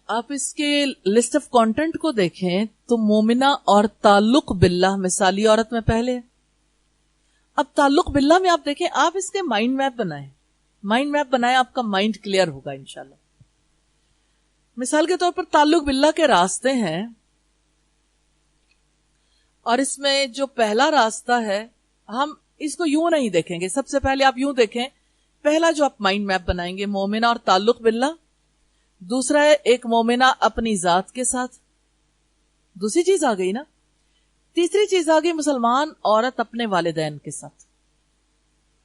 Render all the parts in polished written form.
آپ اس کے list of content کو دیکھیں تو مومنہ اور تعلق باللہ مثالی عورت میں پہلے ہے. اب تعلق باللہ میں آپ دیکھیں, آپ اس کے مائنڈ میپ بنائیں, آپ کا مائنڈ کلیئر ہوگا انشاءاللہ. مثال کے طور پر تعلق باللہ کے راستے ہیں, اور اس میں جو پہلا راستہ ہے ہم اس کو یوں نہیں دیکھیں گے. سب سے پہلے آپ یوں دیکھیں, پہلا جو آپ مائنڈ میپ بنائیں گے مومنہ اور تعلق باللہ, دوسرا ہے ایک مومنہ اپنی ذات کے ساتھ, دوسری چیز آ گئی نا. تیسری چیز آ گئی مسلمان عورت اپنے والدین کے ساتھ.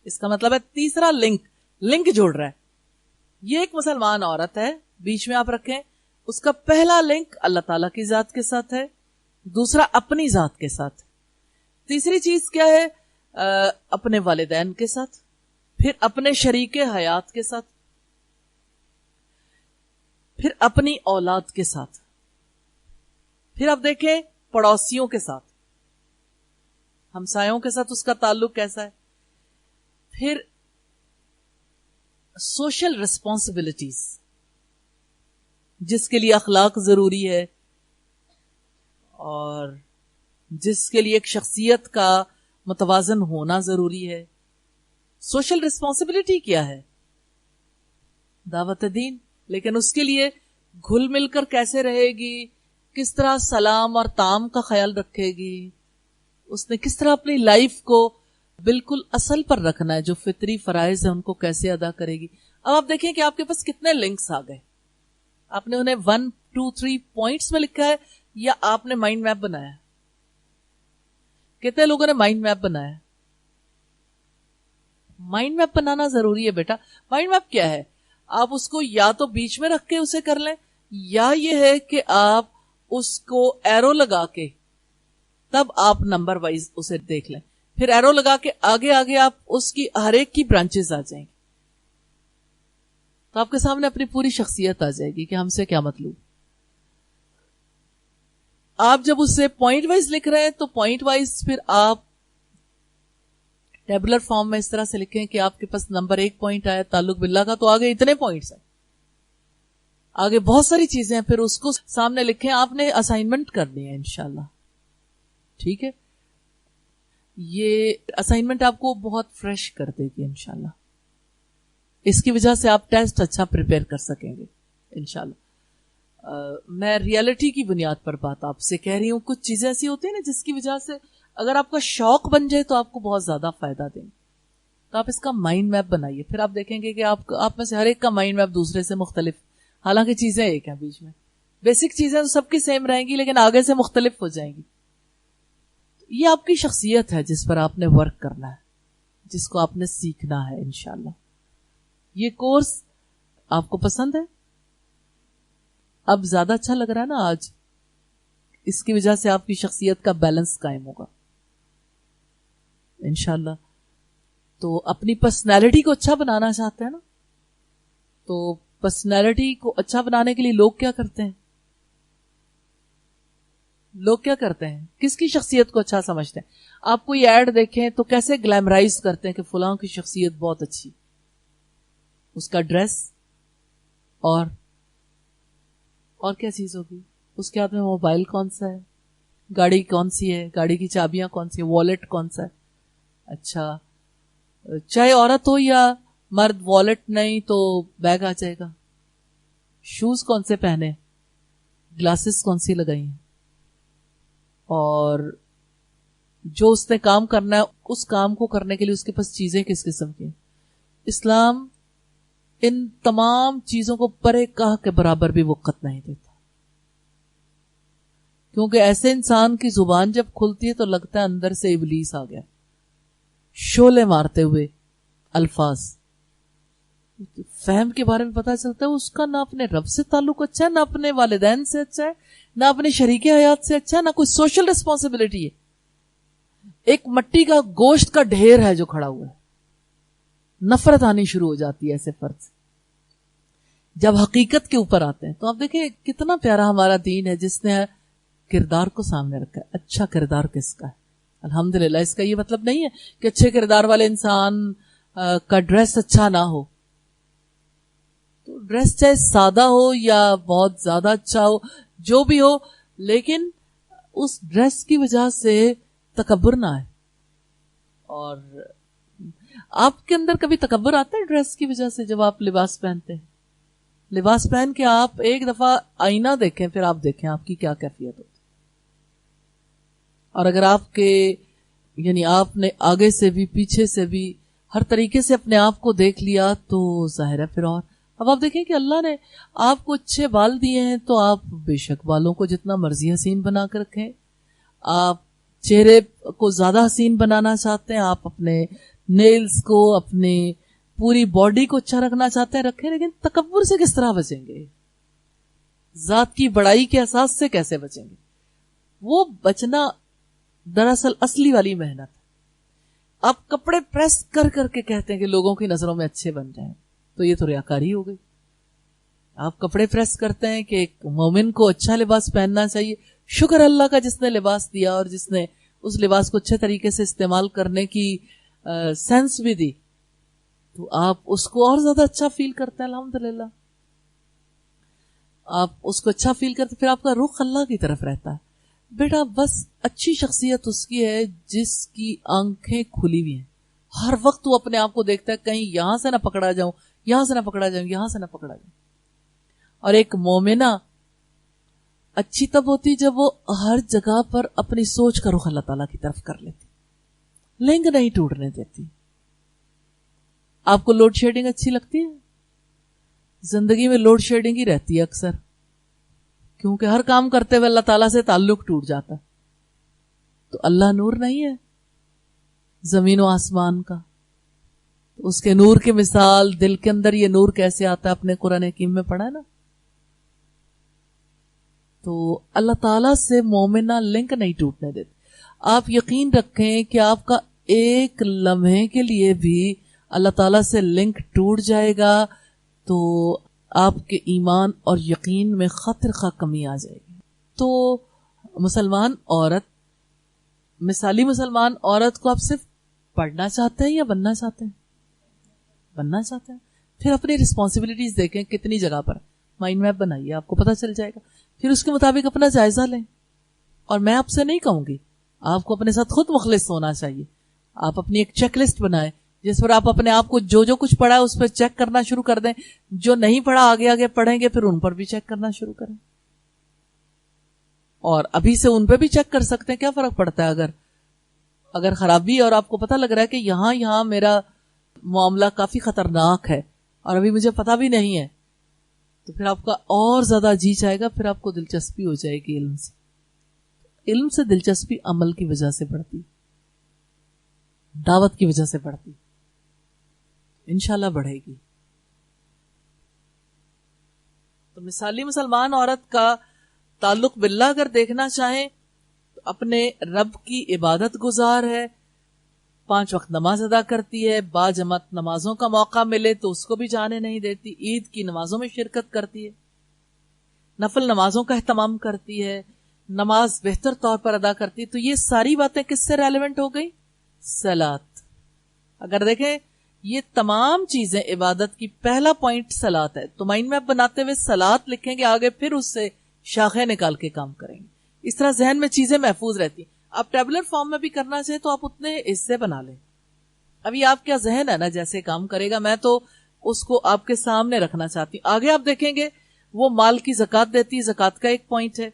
اس کا مطلب ہے تیسرا لنک جوڑ رہا ہے. یہ ایک مسلمان عورت ہے, بیچ میں آپ رکھیں, اس کا پہلا لنک اللہ تعالیٰ کی ذات کے ساتھ ہے, دوسرا اپنی ذات کے ساتھ, تیسری چیز کیا ہے اپنے والدین کے ساتھ, پھر اپنے شریک حیات کے ساتھ, پھر اپنی اولاد کے ساتھ, پھر آپ دیکھیں پڑوسیوں کے ساتھ, ہمسایوں کے ساتھ اس کا تعلق کیسا ہے, پھر سوشل ریسپانسبلٹیز جس کے لیے اخلاق ضروری ہے اور جس کے لیے ایک شخصیت کا متوازن ہونا ضروری ہے. سوشل ریسپانسبلٹی کیا ہے؟ دعوت دین. لیکن اس کے لیے گھل مل کر کیسے رہے گی, کس طرح سلام اور تعام کا خیال رکھے گی, اس نے کس طرح اپنی لائف کو بالکل اصل پر رکھنا ہے, جو فطری فرائض ہیں ان کو کیسے ادا کرے گی. اب آپ دیکھیں کہ آپ کے پاس کتنے لنکس آ گئے. آپ نے انہیں 1 2 3 پوائنٹس میں لکھا ہے یا آپ نے مائنڈ میپ بنایا؟ کتنے لوگوں نے مائنڈ میپ بنایا؟ مائنڈ میپ بنانا ضروری ہے بیٹا. مائنڈ میپ کیا ہے؟ آپ اس کو یا تو بیچ میں رکھ کے اسے کر لیں, یا یہ ہے کہ آپ اس کو ایرو لگا کے تب آپ نمبر وائز اسے دیکھ لیں, پھر ایرو لگا کے آگے آگے آپ اس کی ہر ایک کی برانچز آ جائیں گی, تو آپ کے سامنے اپنی پوری شخصیت آ جائے گی کہ ہم سے کیا مطلوب. آپ جب اسے پوائنٹ وائز لکھ رہے ہیں تو پوائنٹ وائز پھر آپ ٹیبولر فارم میں اس طرح سے لکھیں کہ آپ کے پاس نمبر 1 پوائنٹ آیا تعلق باللہ کا, تو آگے اتنے پوائنٹس ہیں, آگے بہت ساری چیزیں ہیں, پھر اس کو سامنے لکھیں. آپ نے اسائنمنٹ کرنی ہے انشاءاللہ, ٹھیک ہے. یہ اسائنمنٹ آپ کو بہت فریش کر دے گی انشاءاللہ. اس کی وجہ سے آپ ٹیسٹ اچھا پریپئر کر سکیں گے انشاءاللہ. میں ریئلٹی کی بنیاد پر بات آپ سے کہہ رہی ہوں. کچھ چیزیں ایسی ہوتی ہیں نا جس کی وجہ سے اگر آپ کا شوق بن جائے تو آپ کو بہت زیادہ فائدہ دیں. تو آپ اس کا مائنڈ میپ بنائیے, پھر آپ دیکھیں گے کہ آپ میں سے ہر ایک کا مائنڈ میپ دوسرے سے مختلف, حالانکہ چیزیں ایک ہیں, بیچ میں بیسک چیزیں تو سب کی سیم رہیں گی لیکن آگے سے مختلف ہو جائیں گی. یہ آپ کی شخصیت ہے جس پر آپ نے ورک کرنا ہے, جس کو آپ نے سیکھنا ہے انشاءاللہ. یہ کورس آپ کو پسند ہے؟ اب زیادہ اچھا لگ رہا ہے نا آج, اس کی وجہ سے آپ کی شخصیت کا بیلنس قائم ہوگا انشاءاللہ. تو اپنی پرسنالٹی کو اچھا بنانا چاہتے ہیں نا, تو پرسنالٹی کو اچھا بنانے کے لیے لوگ کیا کرتے ہیں؟ کس کی شخصیت کو اچھا سمجھتے ہیں؟ آپ کوئی ایڈ دیکھیں تو کیسے گلیمرائز کرتے ہیں کہ فلاں کی شخصیت بہت اچھی, اس کا ڈریس اور کیا چیز ہوگی, اس کے ہاتھ میں موبائل کون سا ہے, گاڑی کون سی ہے, گاڑی کی چابیاں کون سی ہے, والیٹ کون سا ہے. اچھا, چاہے عورت ہو یا مرد, والیٹ نہیں تو بیگ آ جائے گا. شوز کون سے پہنے, گلاسز کون سی لگائی ہیں, اور جو اس نے کام کرنا ہے اس کام کو کرنے کے لیے اس کے پاس چیزیں کس قسم کی ہیں. اسلام ان تمام چیزوں کو پرے کہا کے برابر بھی وقت نہیں دیتا, کیونکہ ایسے انسان کی زبان جب کھلتی ہے تو لگتا ہے اندر سے ابلیس آ گیا, شعلے مارتے ہوئے الفاظ. فہم کے بارے میں پتا چلتا ہے اس کا نہ اپنے رب سے تعلق اچھا ہے, نہ اپنے والدین سے اچھا ہے, نہ اپنے شریک حیات سے اچھا ہے, نہ کوئی سوشل ریسپانسبلٹی ہے. ایک مٹی کا گوشت کا ڈھیر ہے جو کھڑا ہوا ہے. نفرت آنی شروع ہو جاتی ہے ایسے فرد سے. جب حقیقت کے اوپر آتے ہیں تو آپ دیکھیں کتنا پیارا ہمارا دین ہے جس نے کردار کو سامنے رکھا ہے. اچھا کردار کس کا ہے؟ الحمدللہ. اس کا یہ مطلب نہیں ہے کہ اچھے کردار والے انسان کا ڈریس اچھا نہ ہو. تو تو ڈریس چاہے سادہ ہو یا بہت زیادہ اچھا ہو، جو بھی ہو، لیکن اس ڈریس کی وجہ سے تکبر نہ آئے. اور آپ کے اندر کبھی تکبر آتا ہے ڈریس کی وجہ سے جب آپ لباس پہنتے ہیں؟ لباس پہن کے آپ ایک دفعہ آئینہ دیکھیں، پھر آپ دیکھیں آپ کی کیا کیفیت ہوتی. اور اگر آپ کے یعنی آپ نے آگے سے بھی پیچھے سے بھی ہر طریقے سے اپنے آپ کو دیکھ لیا تو ظاہر ہے پھر. اور اب آپ دیکھیں کہ اللہ نے آپ کو اچھے بال دیے ہیں تو آپ بے شک بالوں کو جتنا مرضی حسین بنا کے رکھیں. آپ چہرے کو زیادہ حسین بنانا چاہتے ہیں، آپ اپنے نیلز کو، اپنے پوری باڈی کو اچھا رکھنا چاہتے ہیں، رکھیں. لیکن تکبر سے کس طرح بچیں گے؟ ذات کی بڑائی کے احساس سے کیسے بچیں گے؟ وہ بچنا دراصل اصلی والی محنت ہے. آپ کپڑے پریس کر کر کے کہتے ہیں کہ لوگوں کی نظروں میں اچھے بن جائیں، تو یہ تو ریاکاری ہو گئی. آپ کپڑے پریس کرتے ہیں کہ ایک مومن کو اچھا لباس پہننا چاہیے. شکر اللہ کا جس نے لباس دیا اور جس نے اس لباس کو اچھے طریقے سے استعمال کرنے کی سینس بھی دی، تو آپ اس کو اور زیادہ اچھا فیل کرتے ہیں. الحمدللہ آپ اس کو اچھا فیل کرتے، پھر آپ کا رخ اللہ کی طرف رہتا ہے. بیٹا بس اچھی شخصیت اس کی ہے جس کی آنکھیں کھلی ہوئی ہیں. ہر وقت وہ اپنے آپ کو دیکھتا ہے کہیں یہاں سے نہ پکڑا جاؤں، یہاں سے نہ پکڑا جاؤں، یہاں سے نہ پکڑا جاؤں. اور ایک مومنہ اچھی تب ہوتی جب وہ ہر جگہ پر اپنی سوچ کا رخ اللہ تعالیٰ کی طرف کر لیتی، لنگ نہیں ٹوٹنے دیتی. آپ کو لوڈ شیڈنگ اچھی لگتی ہے؟ زندگی میں لوڈ شیڈنگ ہی رہتی ہے اکثر، کیونکہ ہر کام کرتے ہوئے اللہ تعالیٰ سے تعلق ٹوٹ جاتا ہے. تو اللہ نور نہیں ہے زمین و آسمان کا؟ اس کے نور کی مثال دل کے اندر یہ نور کیسے آتا ہے اپنے قرآن حکیم میں پڑھا ہے نا. تو اللہ تعالیٰ سے مومنہ لنک نہیں ٹوٹنے دیتے. آپ یقین رکھیں کہ آپ کا ایک لمحے کے لیے بھی اللہ تعالیٰ سے لنک ٹوٹ جائے گا تو آپ کے ایمان اور یقین میں خطر خواہ کمی آ جائے گی. تو مسلمان عورت، مثالی مسلمان عورت کو آپ صرف پڑھنا چاہتے ہیں یا بننا چاہتے ہیں؟ بننا چاہتے ہیں. پھر اپنی رسپانسبلٹیز دیکھیں کتنی جگہ پر. مائنڈ میپ بنائیے، آپ کو پتہ چل جائے گا. پھر اس کے مطابق اپنا جائزہ لیں. اور میں آپ سے نہیں کہوں گی، آپ کو اپنے ساتھ خود مخلص ہونا چاہیے. آپ اپنی ایک چیک لسٹ بنائیں جس پر آپ اپنے آپ کو جو کچھ پڑھا ہے اس پہ چیک کرنا شروع کر دیں. جو نہیں پڑھا آگے آگے پڑھیں گے پھر ان پر بھی چیک کرنا شروع کریں. اور ابھی سے ان پہ بھی چیک کر سکتے ہیں. کیا فرق پڑتا ہے اگر خرابی اور آپ کو پتہ لگ رہا ہے کہ یہاں میرا معاملہ کافی خطرناک ہے اور ابھی مجھے پتہ بھی نہیں ہے، تو پھر آپ کا اور زیادہ جی چاہے گا، پھر آپ کو دلچسپی ہو جائے گی علم سے. علم سے دلچسپی عمل کی وجہ سے بڑھتی، دعوت کی وجہ سے بڑھتی، انشاءاللہ بڑھے گی. تو مثالی مسلمان عورت کا تعلق باللہ اگر دیکھنا چاہیں تو اپنے رب کی عبادت گزار ہے، 5 وقت نماز ادا کرتی ہے، با جماعت نمازوں کا موقع ملے تو اس کو بھی جانے نہیں دیتی، عید کی نمازوں میں شرکت کرتی ہے، نفل نمازوں کا اہتمام کرتی ہے، نماز بہتر طور پر ادا کرتی ہے. تو یہ ساری باتیں کس سے ریلیونٹ ہو گئی؟ صلاۃ. اگر دیکھیں یہ تمام چیزیں عبادت کی پہلا پوائنٹ صلاۃ ہے. تو مائنڈ میپ بناتے ہوئے صلاۃ لکھیں گے، آگے پھر اس سے شاخیں نکال کے کام کریں گے. اس طرح ذہن میں چیزیں محفوظ رہتی ہیں. آپ ٹیبلر فارم میں بھی کرنا چاہیں تو آپ اتنے حصے بنا لیں. ابھی آپ کیا ذہن ہے نا جیسے کام کرے گا، میں تو اس کو آپ کے سامنے رکھنا چاہتی ہوں. آگے آپ دیکھیں گے وہ مال کی زکوٰۃ دیتی ہے، زکوٰۃ کا ایک پوائنٹ ہے.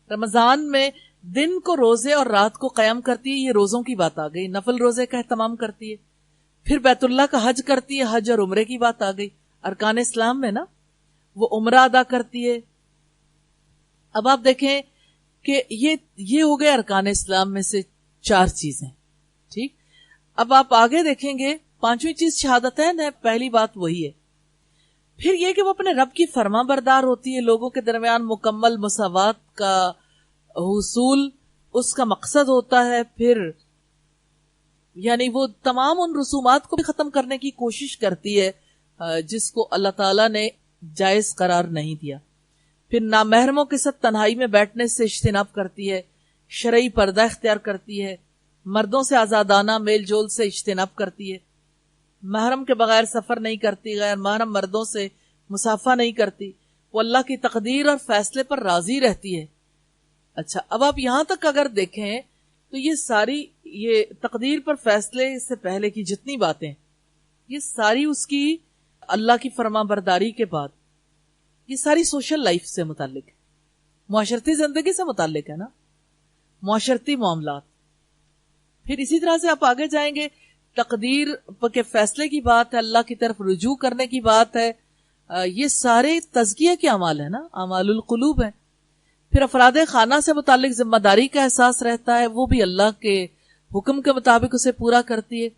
رمضان میں دن کو روزے اور رات کو قیام کرتی ہے، یہ روزوں کی بات آ گئی. نفل روزے کا اہتمام کرتی ہے. پھر بیت اللہ کا حج کرتی ہے، حج اور عمرے کی بات آ گئی. ارکان اسلام میں نا وہ عمرہ ادا کرتی ہے. اب آپ دیکھیں کہ یہ ہو گئے ارکان اسلام میں سے 4 چیزیں. ٹھیک، اب آپ آگے دیکھیں گے 5ویں چیز شہادتین ہے. پہلی بات وہی ہے. پھر یہ کہ وہ اپنے رب کی فرما بردار ہوتی ہے، لوگوں کے درمیان مکمل مساوات کا حصول اس کا مقصد ہوتا ہے. پھر یعنی وہ تمام ان رسومات کو بھی ختم کرنے کی کوشش کرتی ہے جس کو اللہ تعالیٰ نے جائز قرار نہیں دیا. پھر نامحرموں کے ساتھ تنہائی میں بیٹھنے سے اجتناب کرتی ہے، شرعی پردہ اختیار کرتی ہے، مردوں سے آزادانہ میل جول سے اجتناب کرتی ہے، محرم کے بغیر سفر نہیں کرتی، غیر محرم مردوں سے مسافہ نہیں کرتی، وہ اللہ کی تقدیر اور فیصلے پر راضی رہتی ہے. اچھا، اب آپ یہاں تک اگر دیکھیں تو یہ ساری یہ تقدیر پر فیصلے سے پہلے کی جتنی باتیں، یہ ساری اس کی اللہ کی فرما برداری کے بعد، یہ ساری سوشل لائف سے متعلق ہے، معاشرتی زندگی سے متعلق ہے نا، معاشرتی معاملات. پھر اسی طرح سے آپ آگے جائیں گے، تقدیر کے فیصلے کی بات ہے، اللہ کی طرف رجوع کرنے کی بات ہے. یہ سارے تزکیہ کے اعمال ہیں نا، اعمال القلوب ہیں. پھر افراد خانہ سے متعلق ذمہ داری کا احساس رہتا ہے، وہ بھی اللہ کے حکم کے مطابق اسے پورا کرتی ہے.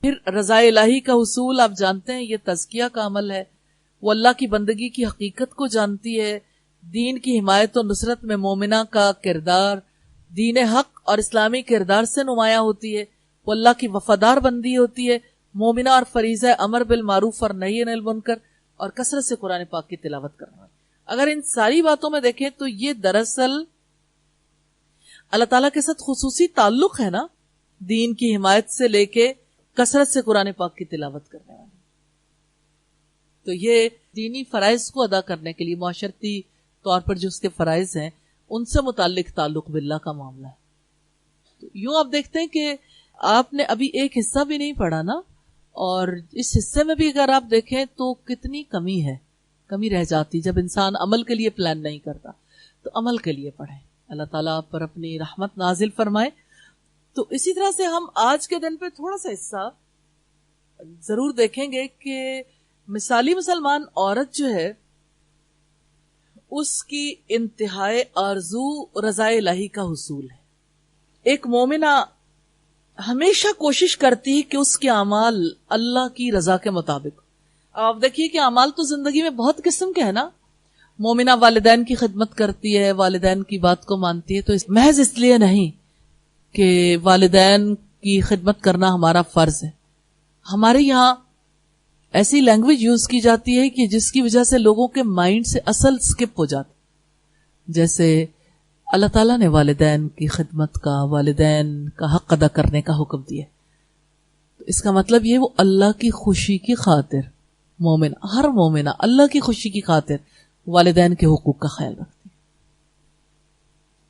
پھر رضا الہی کا حصول، آپ جانتے ہیں یہ تزکیہ کا عمل ہے، وہ اللہ کی بندگی کی حقیقت کو جانتی ہے. دین کی حمایت و نصرت میں مومنہ کا کردار دین حق اور اسلامی کردار سے نمایاں ہوتی ہے. وہ اللہ کی وفادار بندی ہوتی ہے، مومنہ اور فریضہ امر بالمعروف اور نہی عن المنکر اور کثرت سے قرآن پاک کی تلاوت کرنا. اگر ان ساری باتوں میں دیکھیں تو یہ دراصل اللہ تعالیٰ کے ساتھ خصوصی تعلق ہے نا، دین کی حمایت سے لے کے کثرت سے قرآن پاک کی تلاوت کرنے والی. تو یہ دینی فرائض کو ادا کرنے کے لیے معاشرتی طور پر جو اس کے فرائض ہیں ان سے متعلق تعلق باللہ کا معاملہ ہے. تو یوں آپ دیکھتے ہیں کہ آپ نے ابھی ایک حصہ بھی نہیں پڑھا نا، اور اس حصے میں بھی اگر آپ دیکھیں تو کتنی کمی رہ جاتی. جب انسان عمل کے لیے پلان نہیں کرتا تو عمل کے لیے پڑھیں، اللہ تعالیٰ آپ پر اپنی رحمت نازل فرمائے. تو اسی طرح سے ہم آج کے دن پہ تھوڑا سا حصہ ضرور دیکھیں گے کہ مثالی مسلمان عورت جو ہے اس کی انتہائی آرزو رضا الہی کا حصول ہے. ایک مومنہ ہمیشہ کوشش کرتی ہے کہ اس کے اعمال اللہ کی رضا کے مطابق. آپ دیکھیے کہ اعمال تو زندگی میں بہت قسم کے ہیں نا. مومنہ والدین کی خدمت کرتی ہے، والدین کی بات کو مانتی ہے، تو محض اس لیے نہیں کہ والدین کی خدمت کرنا ہمارا فرض ہے. ہمارے یہاں ایسی لینگویج یوز کی جاتی ہے کہ جس کی وجہ سے لوگوں کے مائنڈ سے اصل سکپ ہو جاتا. جیسے اللہ تعالیٰ نے والدین کی خدمت کا، والدین کا حق ادا کرنے کا حکم دیا. تو اس کا مطلب یہ وہ اللہ کی خوشی کی خاطر ہر مومنہ اللہ کی خوشی کی خاطر والدین کے حقوق کا خیال رکھتی.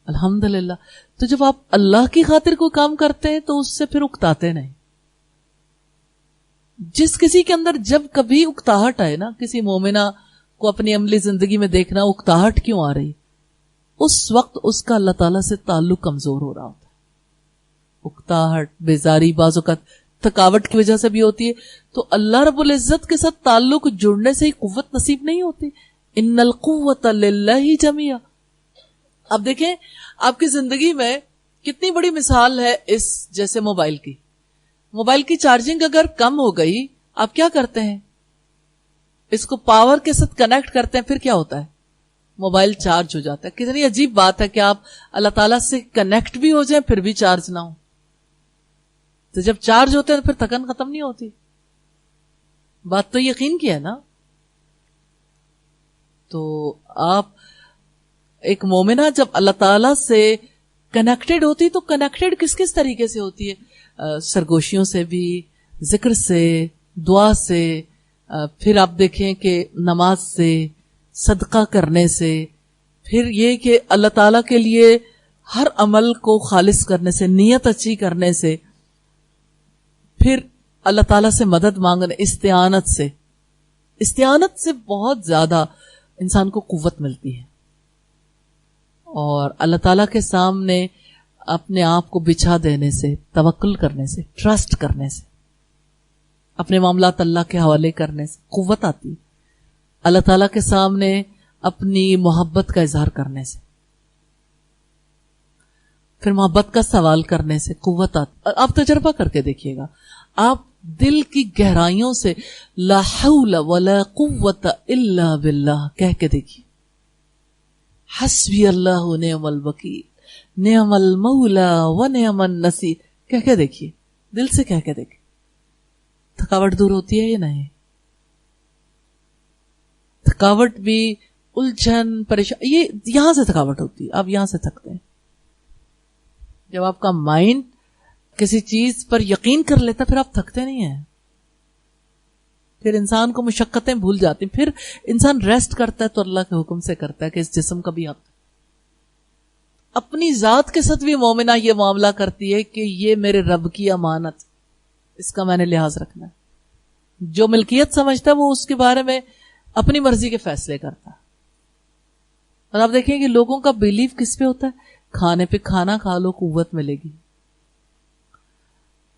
الحمدللہ. تو جب آپ اللہ کی خاطر کوئی کام کرتے ہیں تو اس سے پھر اکتاتے نہیں. جس کسی کے اندر جب کبھی اکتاہٹ آئے نا، کسی مومنہ کو اپنی عملی زندگی میں دیکھنا اکتاہٹ کیوں آ رہی، اس وقت اس کا اللہ تعالیٰ سے تعلق کمزور ہو رہا ہوتا ہے. اکتاہٹ، بیزاری، بعض اوقات تھکاوٹ کی وجہ سے بھی ہوتی ہے. تو اللہ رب العزت کے ساتھ تعلق جڑنے سے ہی قوت نصیب نہیں ہوتی. ان القوت للہ جمیعا. اب دیکھیں آپ کی زندگی میں کتنی بڑی مثال ہے اس جیسے موبائل کی چارجنگ اگر کم ہو گئی، آپ کیا کرتے ہیں؟ اس کو پاور کے ساتھ کنیکٹ کرتے ہیں، پھر کیا ہوتا ہے؟ موبائل چارج ہو جاتا ہے. کتنی عجیب بات ہے کہ آپ اللہ تعالیٰ سے کنیکٹ بھی ہو جائیں پھر بھی چارج نہ ہو. تو جب چارج ہوتے ہیں تو پھر تھکن ختم نہیں ہوتی. بات تو یقین کی ہے نا. تو آپ ایک مومنہ جب اللہ تعالیٰ سے کنیکٹڈ ہوتی تو کنیکٹڈ کس طریقے سے ہوتی ہے؟ سرگوشیوں سے بھی، ذکر سے، دعا سے، پھر آپ دیکھیں کہ نماز سے، صدقہ کرنے سے، پھر یہ کہ اللہ تعالیٰ کے لیے ہر عمل کو خالص کرنے سے، نیت اچھی کرنے سے، پھر اللہ تعالیٰ سے مدد مانگنے، استعانت سے بہت زیادہ انسان کو قوت ملتی ہے. اور اللہ تعالیٰ کے سامنے اپنے آپ کو بچھا دینے سے، توکل کرنے سے، ٹرسٹ کرنے سے، اپنے معاملات اللہ کے حوالے کرنے سے قوت آتی. اللہ تعالیٰ کے سامنے اپنی محبت کا اظہار کرنے سے، پھر محبت کا سوال کرنے سے قوت آتی. آپ تجربہ کر کے دیکھیے گا، آپ دل کی گہرائیوں سے لا حول ولا قوت الا باللہ کہہ کے دیکھیے، حسبی اللہ نعم الوکیل نعم المولا و نعم النصیر کہہ کے دیکھیے، دل سے کہہ کے دیکھیے. تھکاوٹ دور ہوتی ہے یا نہیں؟ تھکاوٹ بھی، الجھن، پریشان، یہ یہاں سے تھکاوٹ ہوتی ہے. آپ یہاں سے تھکتے ہیں جب آپ کا مائنڈ کسی چیز پر یقین کر لیتا، پھر آپ تھکتے نہیں ہیں. پھر انسان کو مشقتیں بھول جاتی ہیں. پھر انسان ریسٹ کرتا ہے تو اللہ کے حکم سے کرتا ہے کہ اس جسم کا بھی آپ. اپنی ذات کے ساتھ بھی مومنہ یہ معاملہ کرتی ہے کہ یہ میرے رب کی امانت, اس کا میں نے لحاظ رکھنا ہے. جو ملکیت سمجھتا ہے وہ اس کے بارے میں اپنی مرضی کے فیصلے کرتا ہے. اور آپ دیکھیں کہ لوگوں کا بیلیف کس پہ ہوتا ہے, کھانے پہ کھانا کھا لو قوت ملے گی.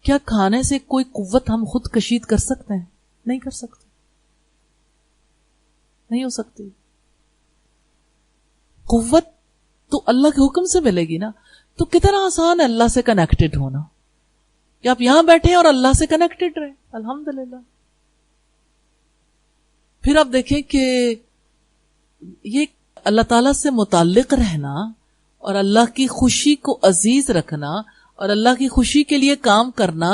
کیا کھانے سے کوئی قوت ہم خود کشید کر سکتے ہیں؟ نہیں کر سکتے, نہیں ہو سکتی. قوت تو اللہ کے حکم سے ملے گی نا. تو کتنا آسان ہے اللہ سے کنیکٹڈ ہونا, کہ آپ یہاں بیٹھے اور اللہ سے کنیکٹڈ رہیں. الحمدللہ. پھر آپ دیکھیں کہ یہ اللہ تعالیٰ سے متعلق رہنا اور اللہ کی خوشی کو عزیز رکھنا اور اللہ کی خوشی کے لیے کام کرنا,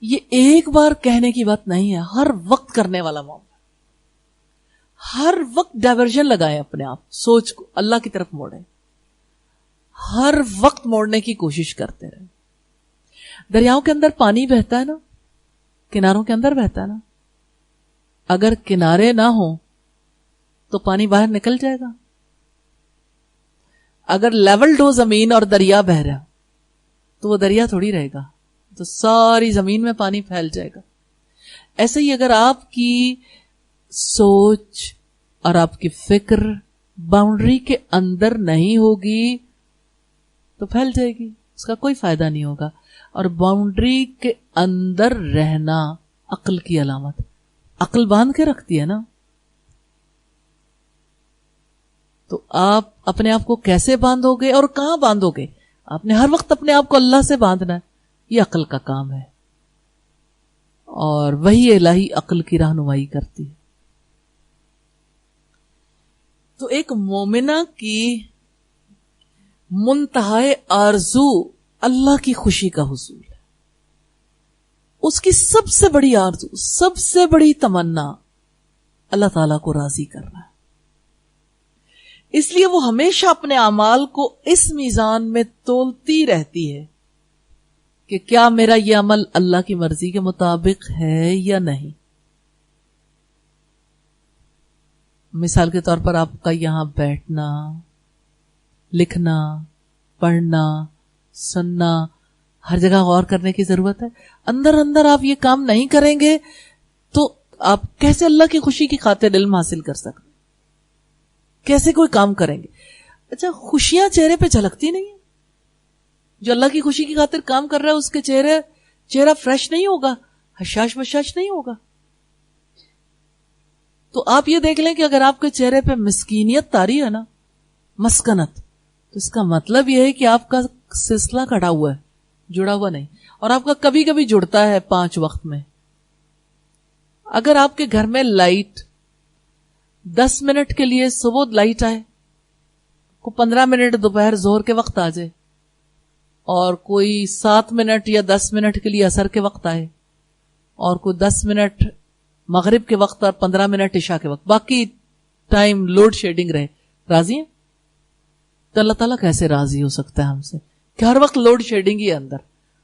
یہ ایک بار کہنے کی بات نہیں ہے, ہر وقت کرنے والا معاملہ. ہر وقت ڈائیورژن لگائیں اپنے آپ, سوچ کو اللہ کی طرف موڑیں, ہر وقت موڑنے کی کوشش کرتے رہیں. دریاؤں کے اندر پانی بہتا ہے نا, کناروں کے اندر بہتا ہے نا. اگر کنارے نہ ہوں تو پانی باہر نکل جائے گا. اگر لیول ڈو زمین اور دریا بہ رہا تو وہ دریا تھوڑی رہے گا, تو ساری زمین میں پانی پھیل جائے گا. ایسے ہی اگر آپ کی سوچ اور آپ کی فکر باؤنڈری کے اندر نہیں ہوگی تو پھیل جائے گی, اس کا کوئی فائدہ نہیں ہوگا. اور باؤنڈری کے اندر رہنا عقل کی علامت. عقل باندھ کے رکھتی ہے نا. تو آپ اپنے آپ کو کیسے باندھو گے اور کہاں باندھو گے؟ آپ نے ہر وقت اپنے آپ کو اللہ سے باندھنا ہے. یہ عقل کا کام ہے, اور وہی الہی عقل کی رہنمائی کرتی ہے. تو ایک مومنہ کی منتہائے آرزو اللہ کی خوشی کا حصول ہے. اس کی سب سے بڑی آرزو, سب سے بڑی تمنا اللہ تعالیٰ کو راضی کرنا ہے. اس لیے وہ ہمیشہ اپنے اعمال کو اس میزان میں تولتی رہتی ہے کہ کیا میرا یہ عمل اللہ کی مرضی کے مطابق ہے یا نہیں. مثال کے طور پر آپ کا یہاں بیٹھنا, لکھنا, پڑھنا, سننا, ہر جگہ غور کرنے کی ضرورت ہے. اندر اندر آپ یہ کام نہیں کریں گے تو آپ کیسے اللہ کی خوشی کی خاطر علم حاصل کر سکتے, کیسے کوئی کام کریں گے؟ اچھا, خوشیاں چہرے پہ جھلکتی نہیں ہیں؟ جو اللہ کی خوشی کی خاطر کام کر رہا ہے اس کے چہرہ فریش نہیں ہوگا, حشاش بشاش نہیں ہوگا. تو آپ یہ دیکھ لیں کہ اگر آپ کے چہرے پہ مسکینیت طاری ہے نا, مسکنت, تو اس کا مطلب یہ ہے کہ آپ کا سلسلہ کٹا ہوا ہے, جڑا ہوا نہیں. اور آپ کا کبھی کبھی جڑتا ہے 5 وقت میں. اگر آپ کے گھر میں لائٹ 10 منٹ کے لیے صبح لائٹ آئے, کو 15 منٹ دوپہر ظہر کے وقت آ جائے, اور کوئی 7 منٹ یا 10 منٹ کے لیے عصر کے وقت آئے, اور کوئی 10 منٹ مغرب کے وقت اور 15 منٹ عشاء کے وقت, باقی ٹائم لوڈ شیڈنگ رہے, راضی ہیں؟ تو اللہ تعالیٰ کیسے راضی ہو سکتا ہے ہم سے کہ ہر وقت لوڈ شیڈنگ ہی اندر,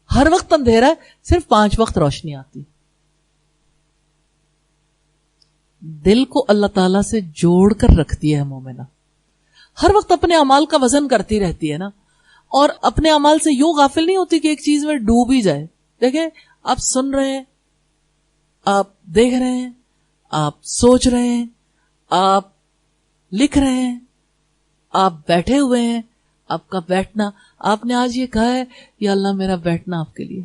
ہر وقت اندھیرا ہے, صرف 5 وقت روشنی آتی. دل کو اللہ تعالیٰ سے جوڑ کر رکھتی ہے مومنہ, ہر وقت اپنے اعمال کا وزن کرتی رہتی ہے نا, اور اپنے اعمال سے یوں غافل نہیں ہوتی کہ ایک چیز میں ڈوب ہی جائے. دیکھیں, آپ سن رہے ہیں, آپ دیکھ رہے ہیں, آپ سوچ رہے ہیں, آپ لکھ رہے ہیں, آپ بیٹھے ہوئے ہیں. آپ کا بیٹھنا, آپ نے آج یہ کہا ہے یا اللہ میرا بیٹھنا آپ کے لیے,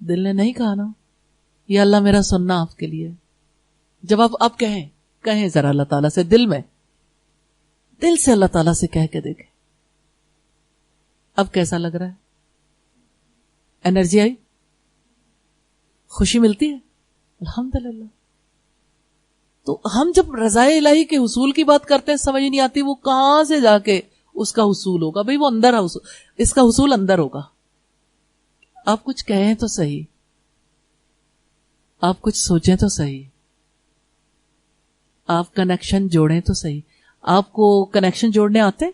دل نے نہیں کہا نا, یا اللہ میرا سننا آپ کے لیے. جب آپ کہیں ذرا اللہ تعالیٰ سے, دل سے اللہ تعالیٰ سے کہہ کے دیکھیں, اب کیسا لگ رہا ہے؟ انرجی آئی, خوشی ملتی ہے؟ الحمدللہ. تو ہم جب رضائے الہی کے حصول کی بات کرتے ہیں, سمجھ نہیں آتی وہ کہاں سے جا کے اس کا حصول ہوگا. بھئی وہ اندر ہے, اس کا حصول اندر ہوگا. آپ کچھ کہیں تو صحیح, آپ کچھ سوچیں تو صحیح, آپ کنیکشن جوڑیں تو صحیح. آپ کو کنیکشن جوڑنے آتے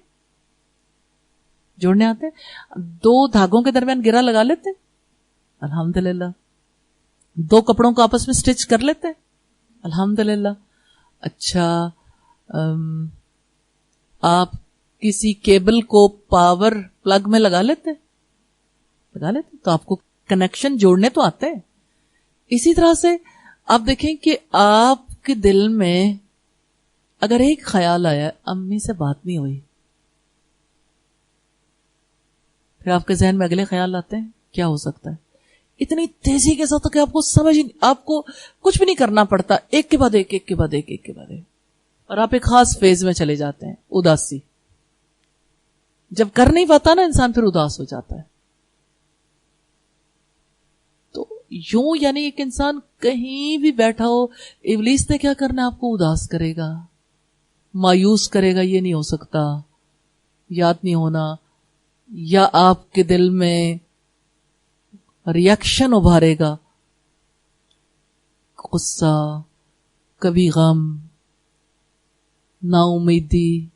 2 دھاگوں کے درمیان گرہ لگا لیتے؟ الحمدللہ. 2 کپڑوں کو آپس میں سٹچ کر لیتے ہیں الحمدللہ. اچھا آپ کسی کیبل کو پاور پلگ میں لگا لیتے تو آپ کو کنیکشن جوڑنے تو آتے ہیں. اسی طرح سے آپ دیکھیں کہ آپ کے دل میں اگر ایک خیال آیا امی سے بات نہیں ہوئی, پھر آپ کے ذہن میں اگلے خیال آتے ہیں, کیا ہو سکتا ہے؟ اتنی تیزی کے ساتھ کہ آپ کو سمجھ آپ کو کچھ بھی نہیں کرنا پڑتا, ایک کے بعد ایک, ایک کے بعد ایک, ایک کے بعد ایک, اور آپ ایک خاص فیز میں چلے جاتے ہیں, اداسی. جب کر نہیں پاتا نا انسان, پھر اداس ہو جاتا ہے. تو یوں یعنی ایک انسان کہیں بھی بیٹھا ہو, ابلیس نے کیا کرنا, آپ کو اداس کرے گا, مایوس کرے گا, یہ نہیں ہو سکتا, یاد نہیں ہونا, یا آپ کے دل میں ریئیکشن ابھارے گا, غصہ, کبھی غم, نا امیدی.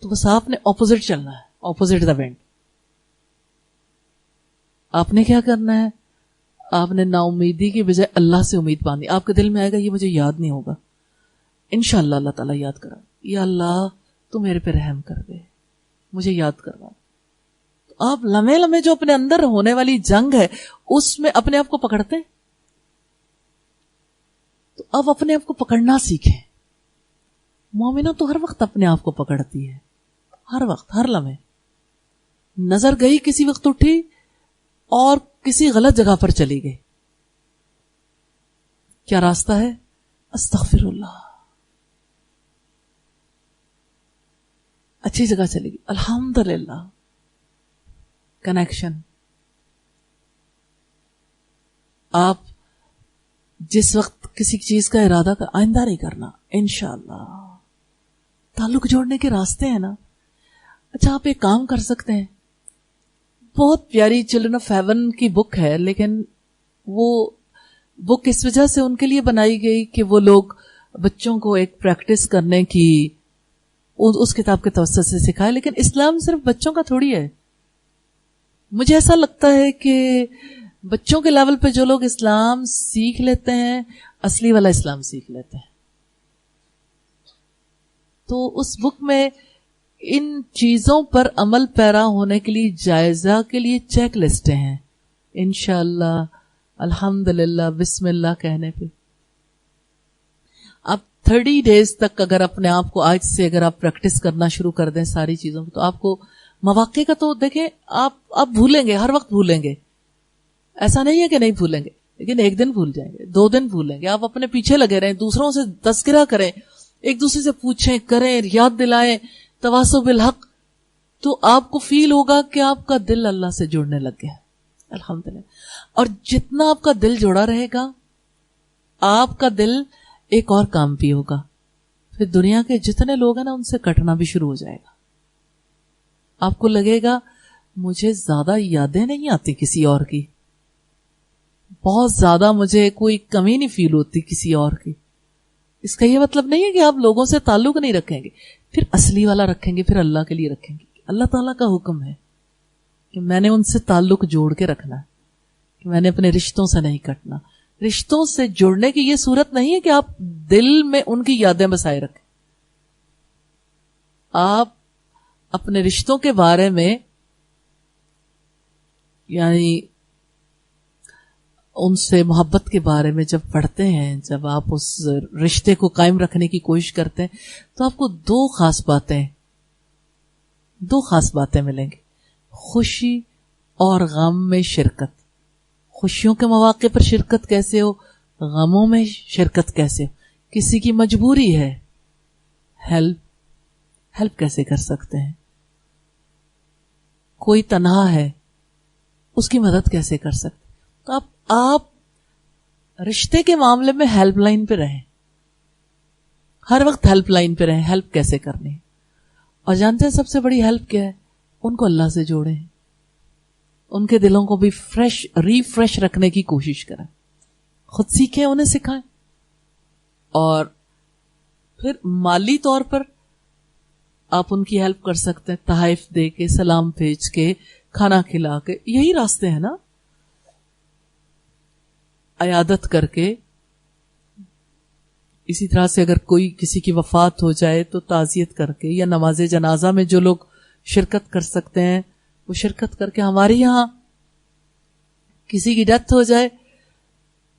تو بس آپ نے اپوزٹ چلنا ہے, اپوزٹ دا وینڈ. آپ نے کیا کرنا ہے, آپ نے نا امیدی کی بجائے اللہ سے امید باندھی. آپ کے دل میں آئے گا یہ مجھے یاد نہیں ہوگا, انشاءاللہ اللہ تعالیٰ یاد کرا, یا اللہ تو میرے پہ رحم کر دے, مجھے یاد کروا. تو آپ لمحے لمحے جو اپنے اندر ہونے والی جنگ ہے اس میں اپنے آپ کو پکڑتے ہیں. تو اب اپنے آپ کو پکڑنا سیکھیں. مومنہ تو ہر وقت اپنے آپ کو پکڑتی ہے, ہر وقت, ہر لمحے. نظر گئی کسی وقت اٹھی اور کسی غلط جگہ پر چلی گئی, کیا راستہ ہے؟ استغفر اللہ. اچھی جگہ چلے گی, الحمدللہ. کنیکشن. آپ جس وقت کسی چیز کا ارادہ کر, آئندہ نہیں کرنا, انشاءاللہ. تعلق جوڑنے کے راستے ہیں نا. اچھا آپ ایک کام کر سکتے ہیں, بہت پیاری چلڈرن آف ہیون کی بک ہے, لیکن وہ بک اس وجہ سے ان کے لیے بنائی گئی کہ وہ لوگ بچوں کو ایک پریکٹس کرنے کی اس کتاب کے توسط سے سکھائے. لیکن اسلام صرف بچوں کا تھوڑی ہے. مجھے ایسا لگتا ہے کہ بچوں کے لیول پہ جو لوگ اسلام سیکھ لیتے ہیں, اصلی والا اسلام سیکھ لیتے ہیں. تو اس بک میں ان چیزوں پر عمل پیرا ہونے کے لیے جائزہ کے لیے چیک لسٹیں ہیں. انشاءاللہ, الحمدللہ, بسم اللہ کہنے پہ آپ 30 days تک اگر اپنے آپ کو آج سے اگر آپ پریکٹس کرنا شروع کر دیں ساری چیزوں کو, تو آپ کو مواقع کا تو دیکھیں, آپ بھولیں گے, ہر وقت بھولیں گے. ایسا نہیں ہے کہ نہیں بھولیں گے, لیکن ایک دن بھول جائیں گے, 2 دن بھولیں گے. آپ اپنے پیچھے لگے رہیں, دوسروں سے تذکرہ کریں, ایک دوسرے سے پوچھیں, کریں, یاد دلائیں, تواصل بالحق, تو آپ کو فیل ہوگا کہ آپ کا دل اللہ سے جڑنے لگ گیا. الحمدللہ. اور جتنا آپ کا دل جڑا رہے گا, آپ کا دل ایک اور کام بھی ہوگا, پھر دنیا کے جتنے لوگ ہیں نا ان سے کٹنا بھی شروع ہو جائے گا. آپ کو لگے گا مجھے زیادہ یادیں نہیں آتی کسی اور کی, بہت زیادہ مجھے کوئی کمی نہیں فیل ہوتی کسی اور کی. اس کا یہ مطلب نہیں ہے کہ آپ لوگوں سے تعلق نہیں رکھیں گے, پھر اصلی والا رکھیں گے, پھر اللہ کے لیے رکھیں گے. اللہ تعالیٰ کا حکم ہے کہ میں نے ان سے تعلق جوڑ کے رکھنا ہے, کہ میں نے اپنے رشتوں سے نہیں کٹنا. رشتوں سے جڑنے کی یہ صورت نہیں ہے کہ آپ دل میں ان کی یادیں بسائے رکھیں. آپ اپنے رشتوں کے بارے میں یعنی ان سے محبت کے بارے میں جب پڑھتے ہیں, جب آپ اس رشتے کو قائم رکھنے کی کوشش کرتے ہیں, تو آپ کو 2 خاص باتیں ملیں گی. خوشی اور غم میں شرکت. خوشیوں کے مواقع پر شرکت کیسے ہو, غموں میں شرکت کیسے ہو. کسی کی مجبوری ہے, ہیلپ کیسے کر سکتے ہیں. کوئی تنہا ہے, اس کی مدد کیسے کر سکتے. تو آپ رشتے کے معاملے میں ہیلپ لائن پہ رہیں, ہر وقت ہیلپ لائن پہ رہیں, ہیلپ کیسے کرنی. اور جانتے ہیں سب سے بڑی ہیلپ کیا ہے, ان کو اللہ سے جوڑیں, ان کے دلوں کو بھی ریفریش رکھنے کی کوشش کریں, خود سیکھیں, انہیں سکھائیں. اور پھر مالی طور پر آپ ان کی ہیلپ کر سکتے ہیں, تحائف دے کے, سلام بھیج کے, کھانا کھلا کے. یہی راستے ہیں نا. عیادت کر کے. اسی طرح سے اگر کوئی کسی کی وفات ہو جائے تو تعزیت کر کے, یا نماز جنازہ میں جو لوگ شرکت کر سکتے ہیں وہ شرکت کر کے. ہمارے یہاں کسی کی ڈیتھ ہو جائے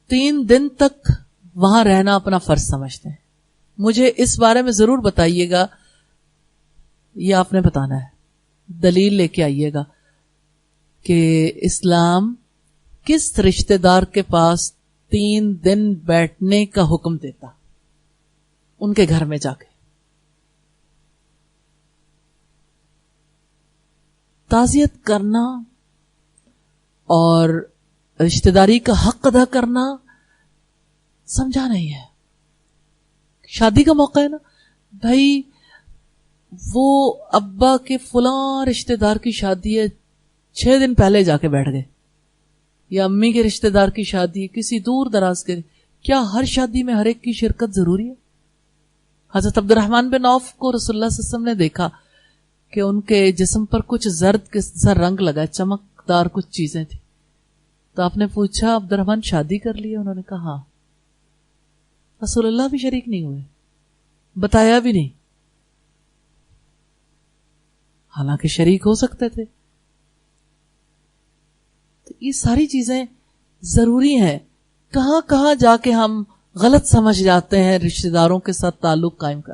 3 دن تک وہاں رہنا اپنا فرض سمجھتے ہیں. مجھے اس بارے میں ضرور بتائیے گا, یہ آپ نے بتانا ہے, دلیل لے کے آئیے گا کہ اسلام کس رشتہ دار کے پاس 3 دن بیٹھنے کا حکم دیتا ان کے گھر میں جا کے. تعزیت کرنا اور رشتہ داری کا حق ادا کرنا سمجھا نہیں ہے. شادی کا موقع ہے نا بھائی, وہ ابا کے فلاں رشتہ دار کی شادی ہے, 6 دن پہلے جا کے بیٹھ گئے, یا امی کے رشتہ دار کی شادی ہے کسی دور دراز کے. کیا ہر شادی میں ہر ایک کی شرکت ضروری ہے؟ حضرت عبد الرحمن بن عوف کو رسول اللہ صلی اللہ علیہ وسلم نے دیکھا کہ ان کے جسم پر کچھ زرد کے سا رنگ لگا, چمکدار کچھ چیزیں تھی. تو آپ نے پوچھا عبد الرحمن شادی کر لی؟ انہوں نے کہا ہاں. رسول اللہ بھی شریک نہیں ہوئے, بتایا بھی نہیں, حالانکہ شریک ہو سکتے تھے. تو یہ ساری چیزیں ضروری ہیں. کہاں کہاں جا کے ہم غلط سمجھ جاتے ہیں رشتہ داروں کے ساتھ تعلق قائم کر.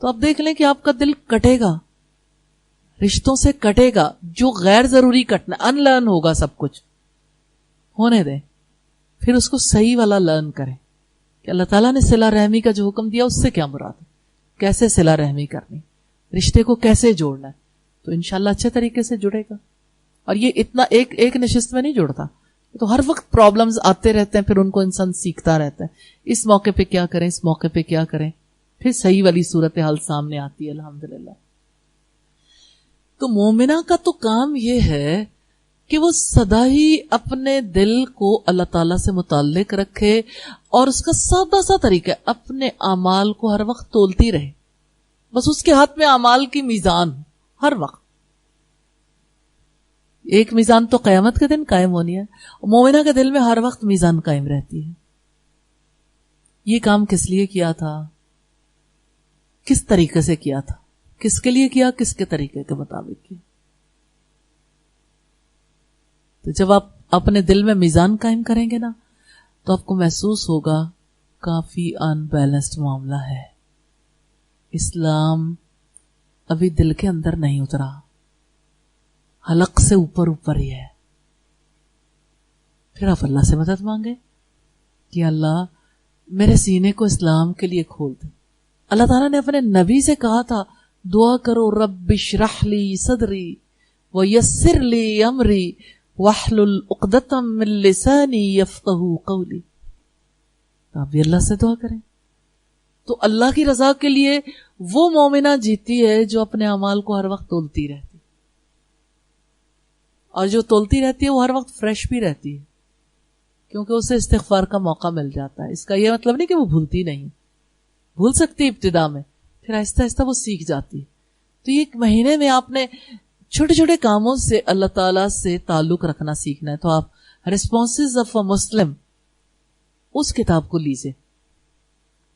تو آپ دیکھ لیں کہ آپ کا دل کٹے گا, رشتوں سے کٹے گا, جو غیر ضروری کٹنا, ان لرن ہوگا, سب کچھ ہونے دیں, پھر اس کو صحیح والا لرن کریں کہ اللہ تعالیٰ نے صلہ رحمی کا جو حکم دیا اس سے کیا مراد ہے, کیسے صلہ رحمی کرنی, رشتے کو کیسے جوڑنا ہے. تو انشاءاللہ اچھے طریقے سے جڑے گا. اور یہ اتنا ایک نشست میں نہیں جڑتا, تو ہر وقت پرابلمز آتے رہتے ہیں, پھر ان کو انسان سیکھتا رہتا ہے, اس موقع پہ کیا کریں, اس موقع پہ کیا کریں, پھر صحیح والی صورتحال سامنے آتی ہے الحمدللہ. تو مومنہ کا تو کام یہ ہے کہ وہ سدا ہی اپنے دل کو اللہ تعالیٰ سے متعلق رکھے, اور اس کا سادہ سا طریقہ ہے اپنے اعمال کو ہر وقت تولتی رہے. بس اس کے ہاتھ میں اعمال کی میزان ہر وقت, ایک میزان تو قیامت کے دن قائم ہونی ہے, مومنہ کے دل میں ہر وقت میزان قائم رہتی ہے. یہ کام کس لیے کیا تھا, کس طریقے سے کیا تھا, کس کے لیے کیا, کس کے طریقے کے مطابق کیا. تو جب آپ اپنے دل میں میزان قائم کریں گے نا, تو آپ کو محسوس ہوگا کافی ان بیلنسڈ معاملہ ہے. اسلام ابھی دل کے اندر نہیں اترا, حلق سے اوپر ہی ہے. پھر آپ اللہ سے مدد مانگے کہ اللہ میرے سینے کو اسلام کے لیے کھول دے. اللہ تعالیٰ نے اپنے نبی سے کہا تھا دعا کرو رب اشرح لی صدری ویسر لی امری واحلل عقدۃ من لسانی یفقہوا قولی. آپ بھی اللہ سے دعا کریں. تو اللہ کی رضا کے لیے وہ مومنہ جیتی ہے جو اپنے اعمال کو ہر وقت تولتی رہتی, اور جو تولتی رہتی ہے وہ ہر وقت فریش بھی رہتی ہے, کیونکہ اسے استغفار کا موقع مل جاتا ہے. اس کا یہ مطلب نہیں کہ وہ بھولتی نہیں, بھول سکتی ابتدا میں, پھر آہستہ آہستہ وہ سیکھ جاتی ہے. تو یہ 1 مہینے میں آپ نے چھوٹے چھوٹے کاموں سے اللہ تعالیٰ سے تعلق رکھنا سیکھنا ہے. تو آپ ریسپانسز آف اے مسلم اس کتاب کو لیجئے,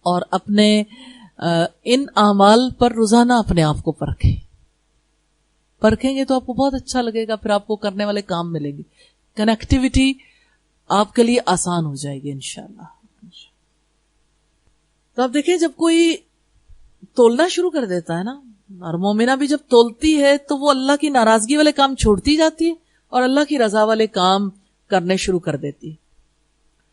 اور اپنے ان اعمال پر روزانہ اپنے آپ کو پرکھیں گے تو آپ کو بہت اچھا لگے گا. پھر آپ کو کرنے والے کام ملیں گے, کنیکٹیویٹی آپ کے لیے آسان ہو جائے گی انشاءاللہ. تو آپ دیکھیں جب کوئی تولنا شروع کر دیتا ہے نا, اور مومنہ بھی جب تولتی ہے تو وہ اللہ کی ناراضگی والے کام چھوڑتی جاتی ہے اور اللہ کی رضا والے کام کرنے شروع کر دیتی ہے.